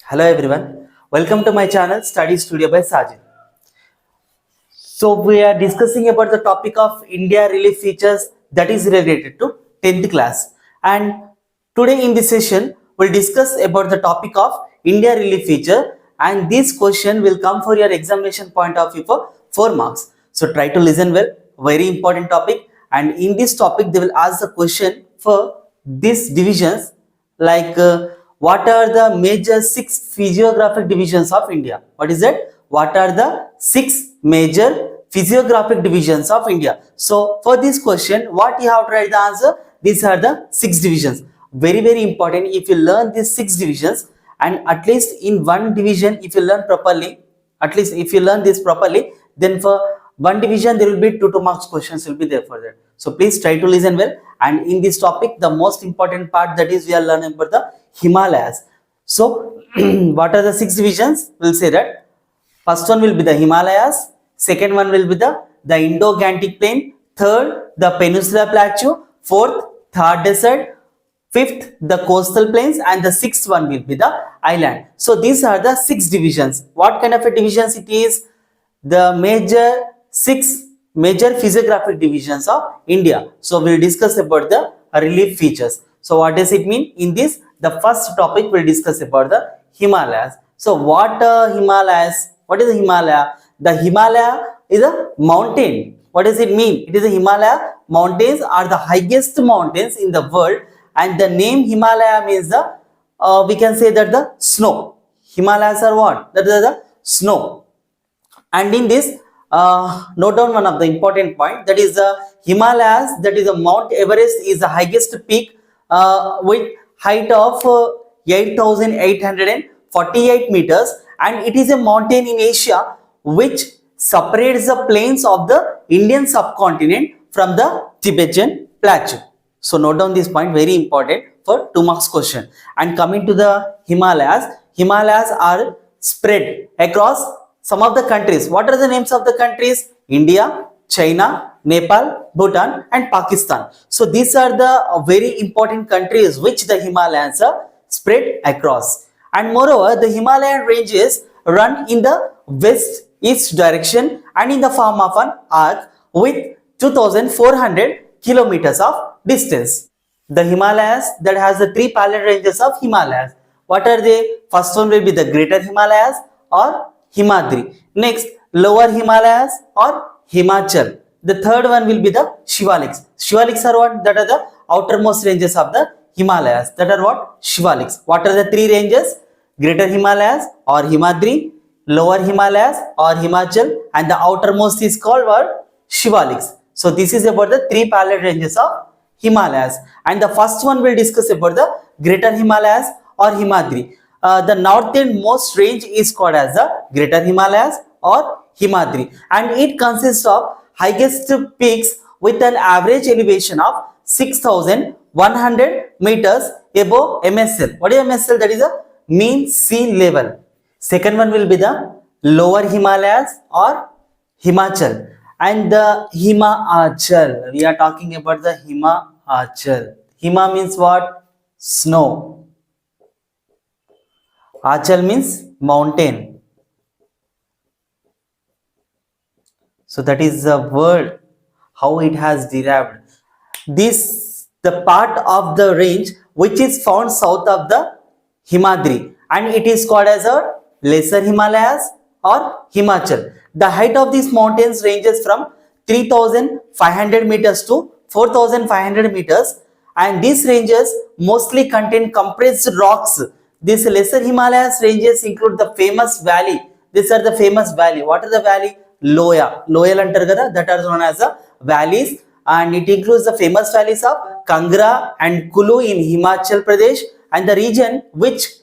Hello everyone, welcome to my channel Study Studio by Sajid. So we are discussing about the topic of India relief features that is related to 10th class, and today in this session we'll discuss about the topic of India relief feature, and this question will come for your examination point of view for 4 marks. So try to listen well, very important topic, and in this topic they will ask the question for these divisions like what are the major 6 physiographic divisions of India? What is it? What are the 6 major physiographic divisions of India? So for this question, what you have to write the answer? These are the 6 divisions. Very important. If you learn these 6 divisions, and at least in one division, if you learn properly, at least if you learn this properly, then for one division there will be 2 marks questions will be there for that. So please try to listen well. And in this topic, the most important part, that is we are learning about the Himalayas. So what are the 6 divisions? We'll say that first one will be the Himalayas, second one will be the Indo-Gangetic Plain, third the Peninsular Plateau, fourth Thar Desert, fifth the coastal plains, and the sixth one will be the island. So these are the 6 divisions. What kind of a divisions it is? The 6 major physiographic divisions of India. So we'll discuss about the relief features. So what does it mean? In this, the first topic we'll discuss about the Himalayas. So what Himalayas? What is the Himalaya? The Himalaya is a mountain. What does it mean? It is a Himalaya. Mountains are the highest mountains in the world, and the name Himalaya means the we can say that the snow. Himalayas are what? That is the snow. And in this, note down one of the important point, that is the Himalayas, that is the Mount Everest is the highest peak with height of 8,848 meters, and it is a mountain in Asia which separates the plains of the Indian subcontinent from the Tibetan plateau. So note down this point, very important for 2 marks question. And coming to the Himalayas, Himalayas are spread across some of the countries. What are the names of the countries? India, China, Nepal, Bhutan, and Pakistan. So these are the very important countries which the Himalayas are spread across. And moreover, the Himalayan ranges run in the west-east direction and in the form of an arc with 2,400 kilometers of distance. The Himalayas that has the 3 parallel ranges of Himalayas. What are they? First one will be the Greater Himalayas or Himadri. Next, Lower Himalayas or Himachal. The third one will be the Shivaliks. Shivaliks are what? That are the outermost ranges of the Himalayas. That are what? Shivaliks. What are the 3 ranges? Greater Himalayas or Himadri, Lower Himalayas or Himachal, and the outermost is called what? Shivaliks. So this is about the 3 parallel ranges of Himalayas. And the first one will discuss about the Greater Himalayas or Himadri. The northernmost range is called as the Greater Himalayas or Himadri, and it consists of highest peaks with an average elevation of 6,100 meters above MSL. What is MSL? That is a mean sea level. Second one will be the Lower Himalayas or Himachal, and the Himachal. We are talking about the Himachal. Hima means what? Snow. Achal means mountain. So that is the word how it has derived. This the part of the range which is found south of the Himadri, and it is called as a Lesser Himalayas or Himachal. The height of these mountains ranges from 3,500 meters to 4,500 meters, and these ranges mostly contain compressed rocks. These Lesser Himalayas ranges include the famous valley. These are the famous valley. What are the valley? Loya. Loyal antar kada, that are known as the valleys, and it includes the famous valleys of Kangra and Kulu in Himachal Pradesh, and the region which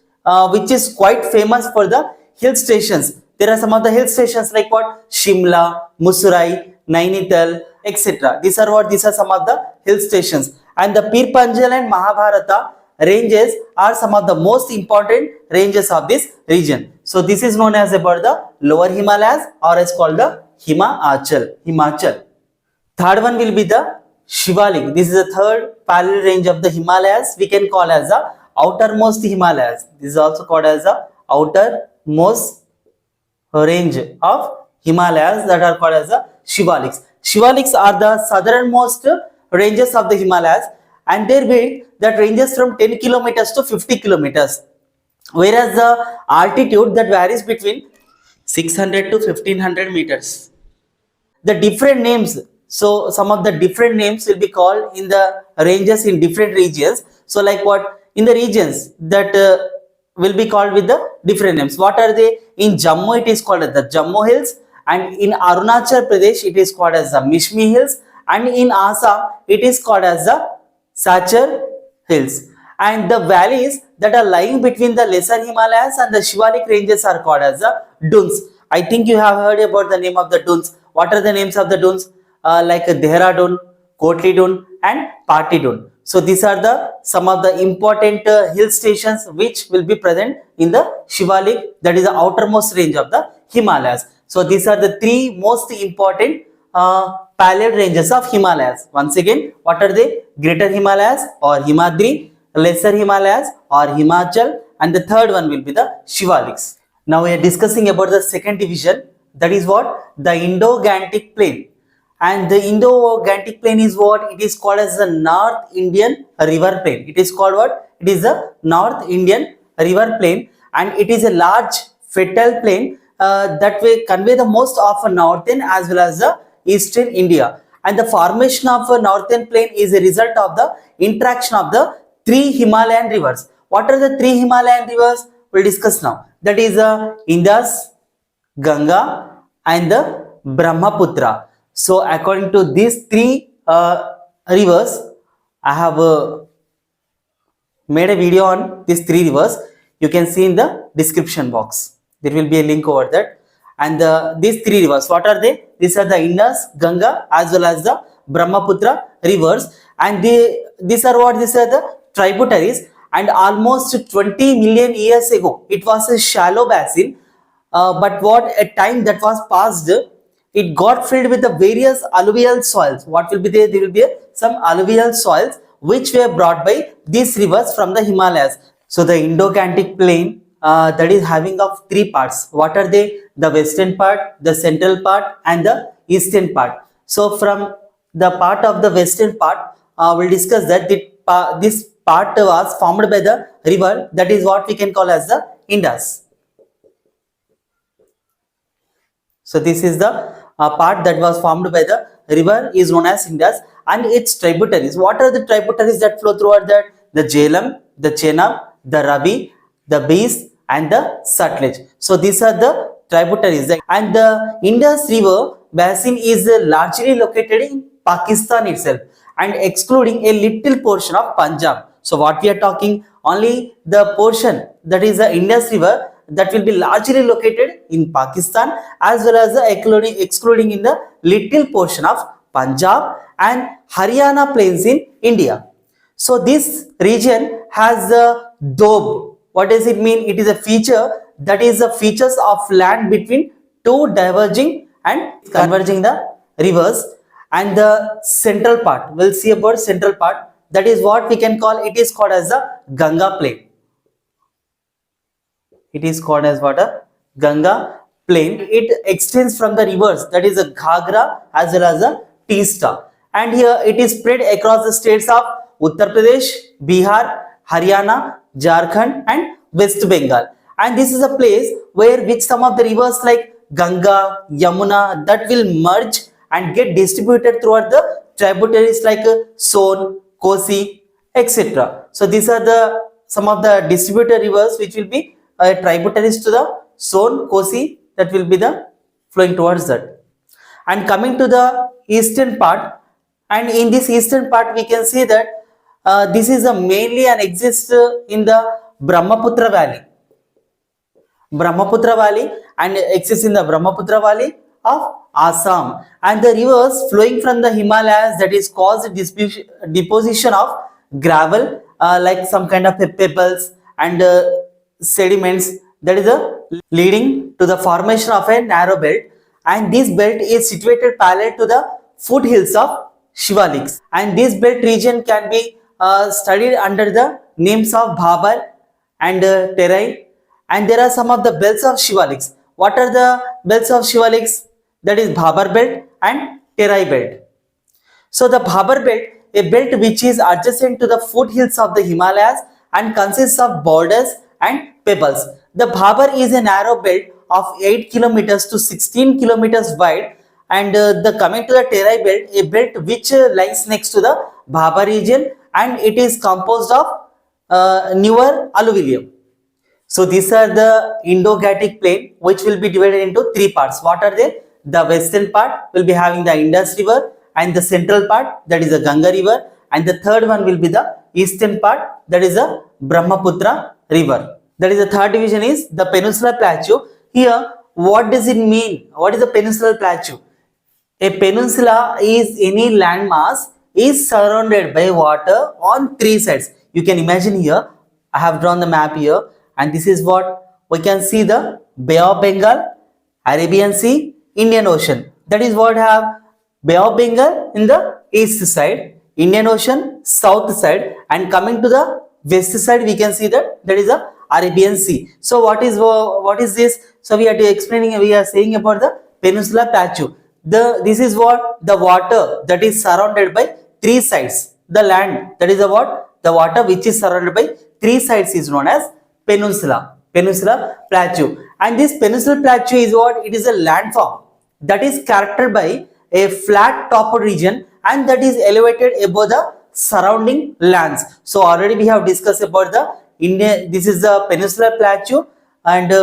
is quite famous for the hill stations. There are some of the hill stations like what? Shimla, Musurai, Nainital, etc. These are what? These are some of the hill stations. And the Pir Panjal and Mahabharata ranges are some of the most important ranges of this region. So this is known as about the Lower Himalayas, or is called the Himachal. Third one will be the Shivalik. This is the third parallel range of the Himalayas. We can call as the outermost Himalayas. This is also called as the outermost range of Himalayas that are called as the Shivaliks. Shivaliks are the southernmost ranges of the Himalayas, and their weight that ranges from 10 kilometers to 50 kilometers, whereas the altitude that varies between 600 to 1500 meters. The different names, so some of the different names will be called in the ranges in different regions. So like what in the regions that will be called with the different names. What are they? In Jammu it is called as the Jammu Hills, and in Arunachal Pradesh it is called as the Mishmi Hills, and in Assam it is called as the Sachar Hills. And the valleys that are lying between the lesser Himalayas and the Shivalik ranges are called as the dunes. I think you have heard about the name of the dunes. What are the names of the dunes? Like Dehradun, Kotli Dun, and Pati Dun. So these are the some of the important hill stations which will be present in the Shivalik, that is the outermost range of the Himalayas. So these are the three most important parallel ranges of Himalayas. Once again, what are they? Greater Himalayas or Himadri, lesser Himalayas or Himachal, and the third one will be the Shivaliks. Now we are discussing about the second division, that is what? The Indo-Gangetic Plain. And the Indo-Gangetic Plain is what? It is called as the North Indian River Plain. It is called what? It is the North Indian River Plain, and it is a large fertile plain that will convey the most of northern as well as the eastern India. And the formation of a northern plain is a result of the interaction of the three Himalayan rivers. What are the three Himalayan rivers? We'll discuss now. That is Indus, Ganga, and the Brahmaputra. So according to these three rivers, I have made a video on these three rivers. You can see in the description box. There will be a link over that. And these three rivers, what are they? These are the Indus, Ganga, as well as the Brahmaputra rivers. And these are what? These are the tributaries. And almost 20 million years ago, it was a shallow basin. But what a time that was passed, it got filled with the various alluvial soils. What will be there? There will be some alluvial soils which were brought by these rivers from the Himalayas. So the Indo-Gangetic Plain that is having of three parts. What are they? The western part, the central part, and the eastern part. So from the part of the western part, we'll discuss that this part was formed by the river, that is what we can call as the Indus. So this is the part that was formed by the river is known as Indus, and its tributaries. What are the tributaries that flow throughout that? The Jhelum, the Chenab, the Ravi, the Beas, and the Sutlej. So these are the tributaries. And the Indus River basin is largely located in Pakistan itself, and excluding a little portion of Punjab. So what we are talking, only the portion that is the Indus River that will be largely located in Pakistan, as well as the excluding in the little portion of Punjab and Haryana plains in India. So this region has the doab. What does it mean? It is a feature, that is the features of land between two diverging and converging the rivers. And the central part, we'll see about central part, that is what we can call, it is called as the Ganga Plain. It is called as what? A Ganga Plain. It extends from the rivers, that is a Ghagra as well as a Teesta. And here it is spread across the states of Uttar Pradesh, Bihar, Haryana, Jharkhand, and West Bengal. And this is a place where which some of the rivers like Ganga, Yamuna, that will merge and get distributed throughout the tributaries like Son, Kosi, etc. So these are the some of the distributed rivers which will be tributaries to the Son, Kosi, that will be the flowing towards that. And coming to the eastern part, and in this eastern part we can see that this is mainly and exists in the Brahmaputra Valley. Brahmaputra Valley, and exists in the Brahmaputra Valley of Assam, and the rivers flowing from the Himalayas that is caused deposition of gravel like some kind of pebbles and sediments, that is leading to the formation of a narrow belt, and this belt is situated parallel to the foothills of Shivaliks, and this belt region can be studied under the names of Bhabar and Terai, and there are some of the belts of Shivaliks. What are the belts of Shivaliks? That is Bhabar belt and Terai belt. So the Bhabar belt, a belt which is adjacent to the foothills of the Himalayas and consists of boulders and pebbles. The Bhabar is a narrow belt of 8 kilometers to 16 kilometers wide, and the coming to the Terai belt, a belt which lies next to the Bhabar region, and it is composed of newer alluvium. So these are the Indo-Gangetic plain, which will be divided into three parts. What are they? The western part will be having the Indus River, and the central part, that is the Ganga River, and the third one will be the eastern part, that is the Brahmaputra River. That is the third division is the Peninsular Plateau. Here, what does it mean? What is the Peninsular Plateau? A peninsula is any landmass is surrounded by water on three sides. You can imagine here, I have drawn the map here, and this is what we can see: the Bay of Bengal, Arabian Sea, Indian Ocean. That is what have Bay of Bengal in the east side, Indian Ocean south side, and coming to the west side we can see that is the Arabian Sea. So what is this? So we are saying about the Peninsular Plateau. This is what the water that is surrounded by three sides. The land, that is the water which is surrounded by three sides is known as Peninsular Plateau. And this Peninsular Plateau is what? It is a landform that is characterized by a flat topped region, and that is elevated above the surrounding lands. So already we have discussed about the India. This is the Peninsular Plateau, and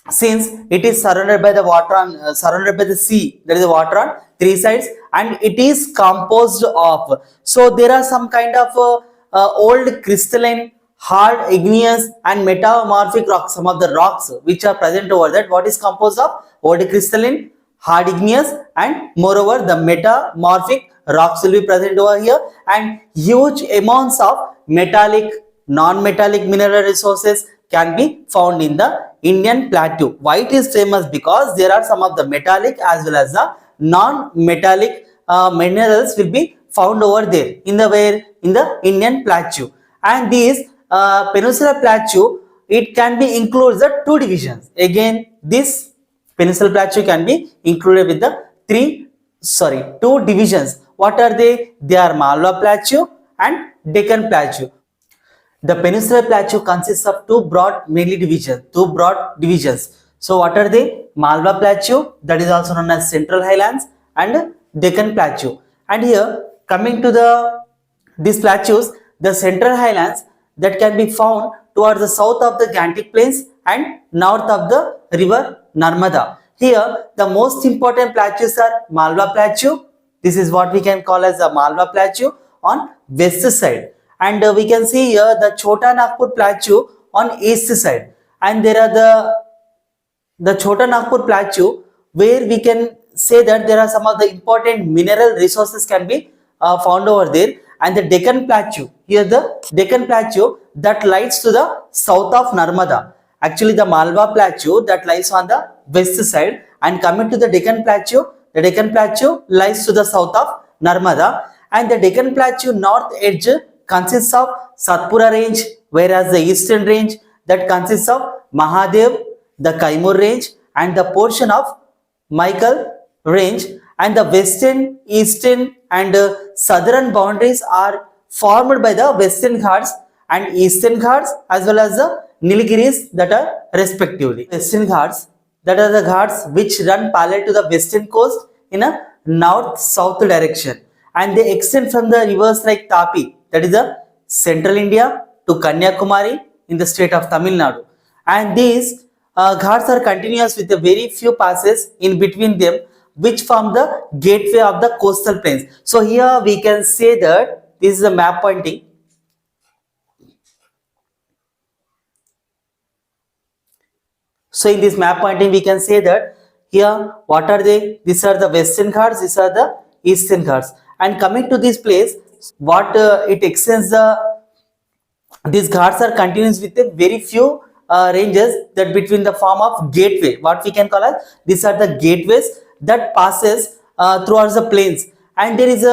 since it is surrounded by the water on surrounded by the sea, there is a water on three sides, and it is composed of, so there are some kind of old crystalline, hard, igneous and metamorphic rocks, some of the rocks which are present over that. What is composed of? Old crystalline, hard igneous, and moreover the metamorphic rocks will be present over here, and huge amounts of metallic, non-metallic mineral resources can be found in the Indian plateau. Why it is famous? Because there are some of the metallic as well as the non-metallic minerals will be found over there in the Indian plateau. And this Peninsular Plateau, it can be includes the two divisions. Again, this Peninsular Plateau can be included with the two divisions. What are they? They are Malwa Plateau and Deccan Plateau. The Peninsular Plateau consists of two broad divisions. So what are they? Malwa Plateau, that is also known as Central Highlands, and Deccan Plateau. And here, coming to these plateaus, the Central Highlands that can be found towards the south of the Gangetic Plains and north of the river Narmada. Here, the most important plateaus are Malwa Plateau. This is what we can call as the Malwa Plateau on west side. And we can see here the Chota Nagpur Plateau on east side. And there are the Chota Nagpur Plateau, where we can say that there are some of the important mineral resources can be found over there. And the Deccan Plateau, here the Deccan Plateau that lies to the south of Narmada. Actually the Malwa Plateau that lies on the west side, and coming to the Deccan Plateau lies to the south of Narmada. And the Deccan Plateau north edge consists of Satpura range, whereas the eastern range that consists of Mahadev, the Kaimur range, and the portion of Michael range. And the western, eastern and southern boundaries are formed by the Western Ghats and Eastern Ghats, as well as the Nilgiris that are respectively. Western Ghats, that are the Ghats which run parallel to the western coast in a north-south direction, and they extend from the rivers like Tapi, that is the central India, to Kanyakumari in the state of Tamil Nadu. And these Ghats are continuous with a very few passes in between them, which form the gateway of the coastal plains. So here we can say that this is a map pointing. So in this map pointing we can say that here what are they? These are the Western Ghats, these are the Eastern Ghats. And coming to this place, what it extends these Ghats are continuous with a very few ranges that between the form of gateway, what we can call as, these are the gateways that passes throughout the plains. And there is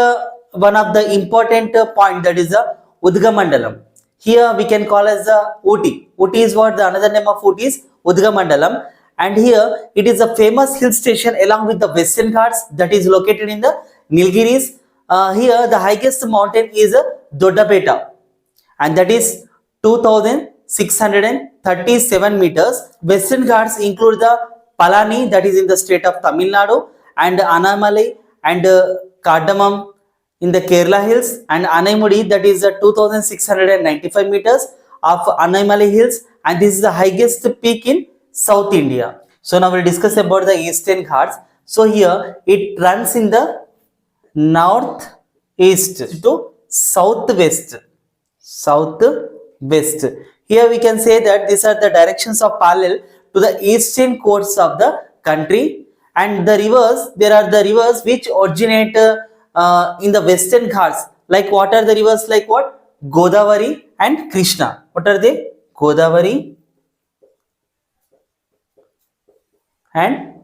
one of the important point, that is the Udgamandalam. Here we can call as the Ooty. Ooty is what? The another name of Ooty is Udgamandalam. And here it is a famous hill station along with the Western Ghats that is located in the Nilgiris. Here the highest mountain is Doddapeta, and that is 2637 meters. Western Ghats include the Palani, that is in the state of Tamil Nadu, and Anamalai and Cardamom in the Kerala hills, and Anaimudi, that is 2695 meters of Anaimali hills, and this is the highest peak in South India. So now we'll discuss about the Eastern Ghats. So here it runs in the northeast to southwest. Here we can say that these are the directions of parallel to the eastern coast of the country, and the rivers, there are the rivers which originate in the Western Ghats. Like what are the rivers? Like what? Godavari and Krishna. What are they? Godavari and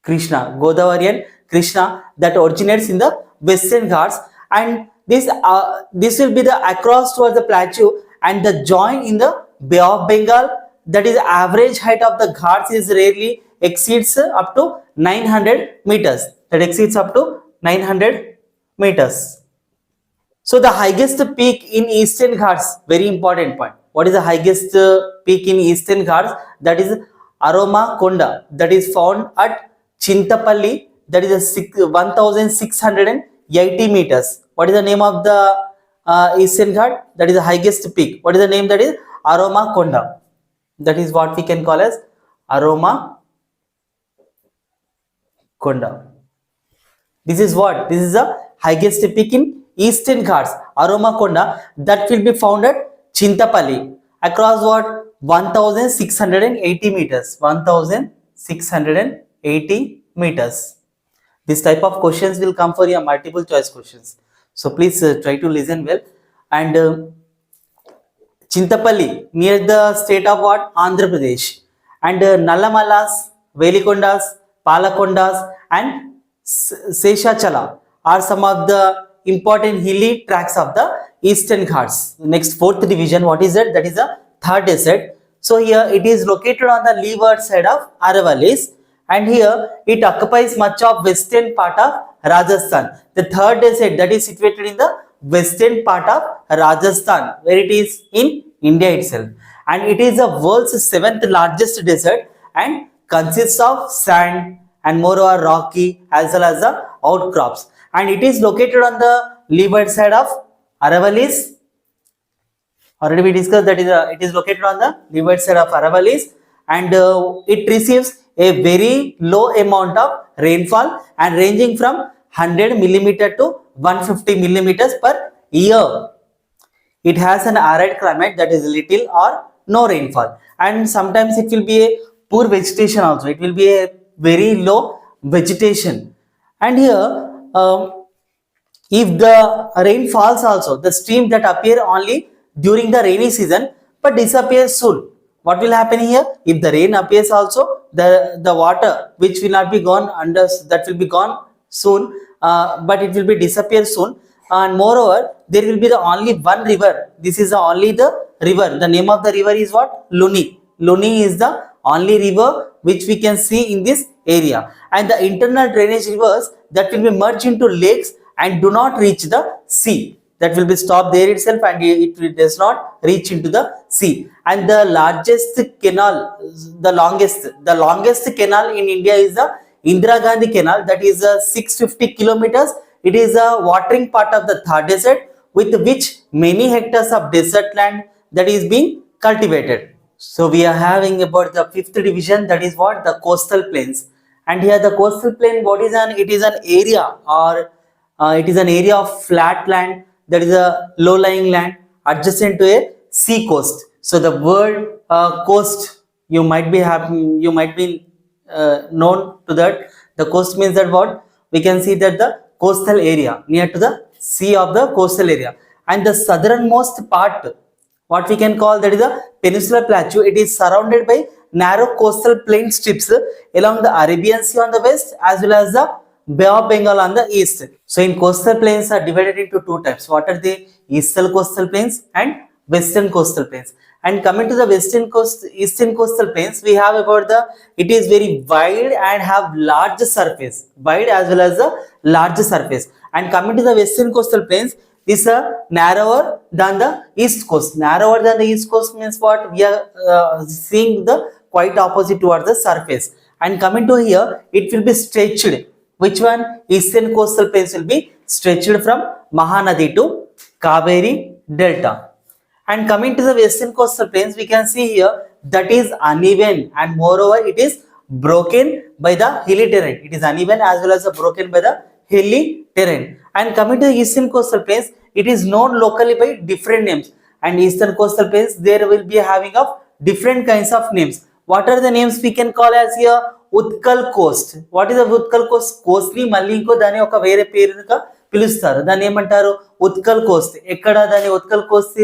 Krishna. Godavari and Krishna, that originates in the Western Ghats, and this will be the across towards the plateau and the join in the Bay of Bengal. That is average height of the Ghats is rarely exceeds up to 900 meters. That exceeds up to 900 meters. So the highest peak in Eastern Ghats, very important point. What is the highest peak in Eastern Ghats? That is Aroma Konda, that is found at Chintapalli, that is 1680 meters. What is the name of the Eastern Ghat? That is the highest peak. What is the name? That is Aroma Konda. That is what we can call as Aroma Konda. This is what? This is the highest peak in Eastern Ghats, Aroma Konda, that will be found at Chintapalli, across what? 1680 meters. 1680 meters. This type of questions will come for your multiple choice questions. So please try to listen well. And Chintapalli, near the state of what? Andhra Pradesh. And Nallamalas, Velikondas, Palakondas and Seshachala are some of the important hilly tracts of the Eastern Ghats. Next, fourth division, what is that? That is the third desert. So here it is located on the leeward side of Aravallis, and here it occupies much of western part of Rajasthan. The third desert, that is situated in the western part of Rajasthan, where it is in India itself, and it is the world's 7th largest desert and consists of sand and moreover rocky as well as the outcrops, and it is located on the leeward side of Aravallis. Already we discussed that it is located on the leeward side of Aravallis, and it receives a very low amount of rainfall and ranging from 100 millimeter to 150 millimeters per year. It has an arid climate, that is little or no rainfall, and sometimes it will be a poor vegetation also. It will be a very low vegetation, and here if the rain falls also, the stream that appear only during the rainy season but disappears soon. What will happen here? If the rain appears also, the water which will not be gone under, that will be gone soon, but it will be disappear soon. And moreover, there will be the only one river. This is the only the river. The name of the river is what? Luni. Luni is the only river which we can see in this area, and the internal drainage rivers that will be merged into lakes and do not reach the sea. That will be stopped there itself, and it does not reach into the sea. And the largest canal, the longest canal in India is the Indira Gandhi Canal, that is 650 kilometers. It is a watering part of the Thar Desert, with which many hectares of desert land that is being cultivated. So we are having about the fifth division, that is what? The coastal plains. And here the coastal plain, what is it is an area, or it is an area of flat land, that is a low-lying land adjacent to a sea coast. So the word coast, you might be known to that. The coast means that what? We can see that the coastal area near to the sea of the coastal area, and the southernmost part, what we can call, that is a peninsular plateau. It is surrounded by narrow coastal plain strips along the Arabian Sea on the west as well as the Bay of Bengal on the east. So in coastal plains are divided into two types. What are they? Eastern coastal plains and western coastal plains. And coming to the eastern coastal plains, we have about it is very wide and have large surface, wide as well as a large surface. And coming to the western coastal plains, this narrower than the east coast. Narrower than the east coast means what? We are seeing the quite opposite towards the surface. And coming to here, it will be stretched. Which one? Eastern coastal plains will be stretched from Mahanadi to Kaveri Delta. And coming to the western coastal plains, we can see here that is uneven and moreover it is broken by the hilly terrain. It is uneven as well as broken by the hilly terrain. And coming to the eastern coastal plains, it is known locally by different names. And eastern coastal plains, there will be having of different kinds of names. What are the names we can call as here? Utkal coast. What is the Utkal coast? Coast ni malli inko dani oka vere peruga పిలుస్తారు. దాన్ని ఏమంటారు? Utkal Coast. ఎక్కడ దాని Utkal Coast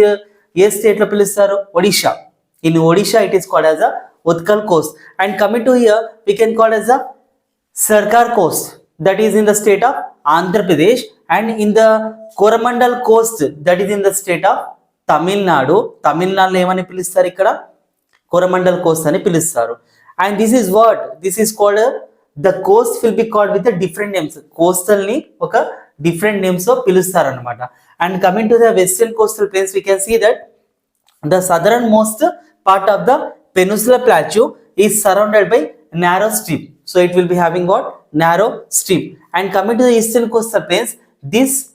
ఏ state లో పిలుస్తారు? Odisha. In Odisha it is called as a Utkal Coast. And coming to here we can call as a సర్కార్ Coast, that is in the state of Andhra Pradesh. And in the Coromandel Coast, that is in the state of Tamil Nadu. తమిళనాడులో ఏమని పిలుస్తారు? ఇక్కడ Coromandel Coast అని పిలుస్తారు. And this is what? This is called the Coast will be called with different names. Coastal ని ఒక different names తో పిలుస్తారు అనమాట. And coming to the western coastal plains, we can see that the southernmost part of the peninsular plateau is surrounded by narrow strip. So it will be having what? Narrow strip. And coming to the eastern coastal plains, this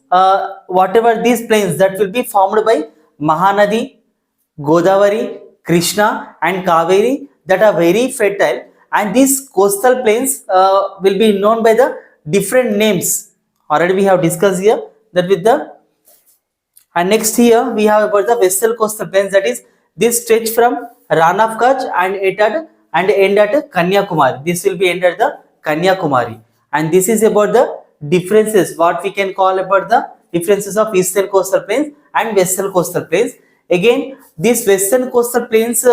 whatever these plains that will be formed by Mahanadi, Godavari, Krishna and Kaveri that are very fertile, and these coastal plains will be known by the different names. Already we have discussed here that with the. And next here we have about the western coastal plains, that is this stretch from Rann of Kutch and end at Kanyakumari. This will be end at the Kanyakumari. And this is about the differences, what we can call about the differences of eastern coastal plains and western coastal plains. Again, this western coastal plains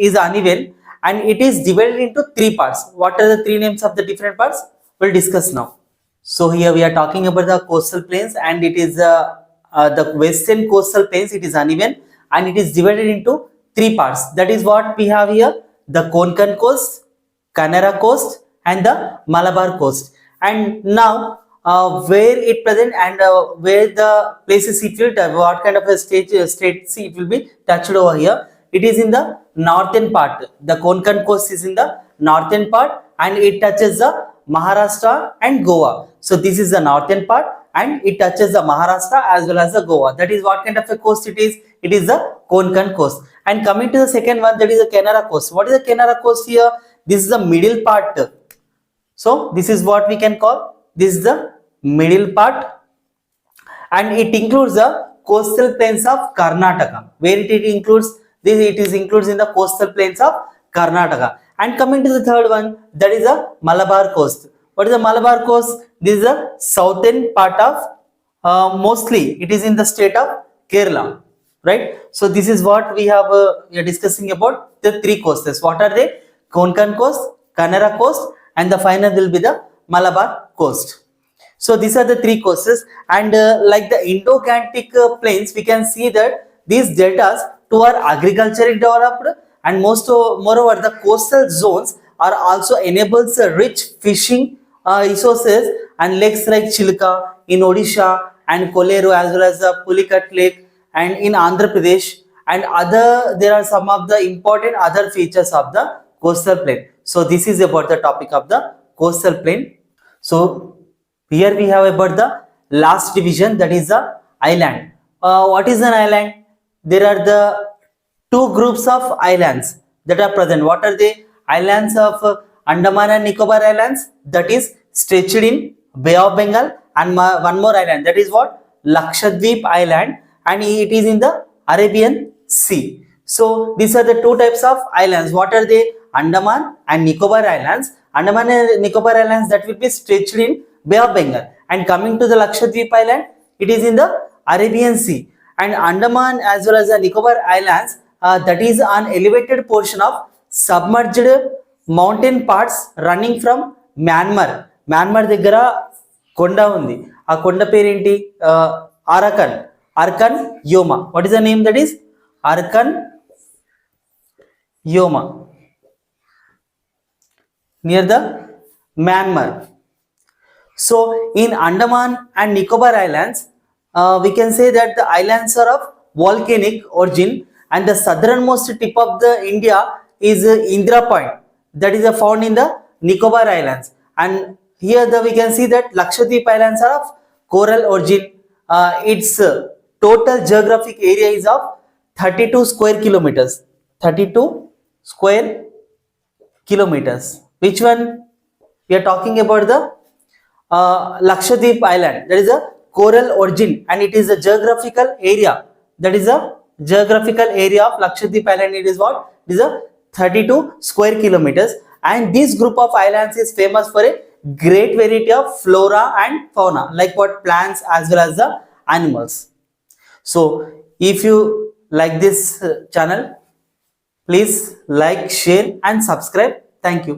is uneven and it is divided into three parts. What are the three names of the different parts? We'll discuss now. So here we are talking about the coastal plains, and it is the western coastal plains. It is uneven and it is divided into three parts. That is what we have here: the Konkan coast, Kannada coast and the Malabar coast. And now where it present and where the places it will, what kind of a states it will be touched over here. It is in the northern part. The Konkan coast is in the northern part and it touches the Maharashtra and Goa. So this is the northern part and it touches the Maharashtra as well as the Goa. That is what kind of a coast it is? It is the Konkan coast. And coming to the second one, that is the Kannada coast. What is the Kannada coast here? This is the middle part. So this is what we can call, this is the middle part, and it includes the coastal plains of Karnataka. Where it includes this, it is includes in the coastal plains of Karnataka. And coming to the third one, that is the Malabar coast. What is the Malabar coast? This is the southern part of mostly it is in the state of Kerala, right? So this is what we have we are discussing about the three coasts. What are they? Konkan coast, Kannada coast, and the final will be the Malabar coast. So these are the three coasts, and like the Indo-Gangetic plains, we can see that these deltas too are agriculturally developed, and moreover the coastal zones are also enables rich fishing resources and lakes like Chilka in Odisha and Koleru as well as the Pulicat Lake and in Andhra Pradesh, and there are some of the important other features of the coastal plain. So this is about the topic of the coastal plain. So here we have about the last division, that is the island. What is an island? There are the two groups of islands that are present. What are they? Islands of Andaman and Nicobar Islands, that is stretched in Bay of Bengal, and one more island, that is what? Lakshadweep Island, and it is in the Arabian Sea. So these are the two types of islands. What are they? Andaman and Nicobar Islands. Andaman and Nicobar Islands that will be stretched in Bay of Bengal, and coming to the Lakshadweep Island, it is in the Arabian Sea. And Andaman as well as the Nicobar Islands, that is an elevated portion of submerged mountain parts running from Myanmar. Myanmar దగ్గర కొండ ఉంది. ఆ కొండ పేరేంటి? Arakan. Arakan Yoma. What is the name? That is Arakan Yoma near the Myanmar. So in Andaman and Nicobar Islands, we can say that the islands are of volcanic origin, and the southernmost tip of the India is Indira Point, that is found in the Nicobar Islands. And here we can see that Lakshadweep Islands are of coral origin. Its total geographic area is of 32 square kilometers. 32 square kilometers. Which one? We are talking about the Lakshadweep Island. That is a coral origin, and it is a geographical area. That is a geographical area of Lakshadweep Island. It is what? It is a 32 square kilometers, and this group of islands is famous for a great variety of flora and fauna, like what plants as well as the animals. So if you like this channel, please like, share and subscribe. Thank you.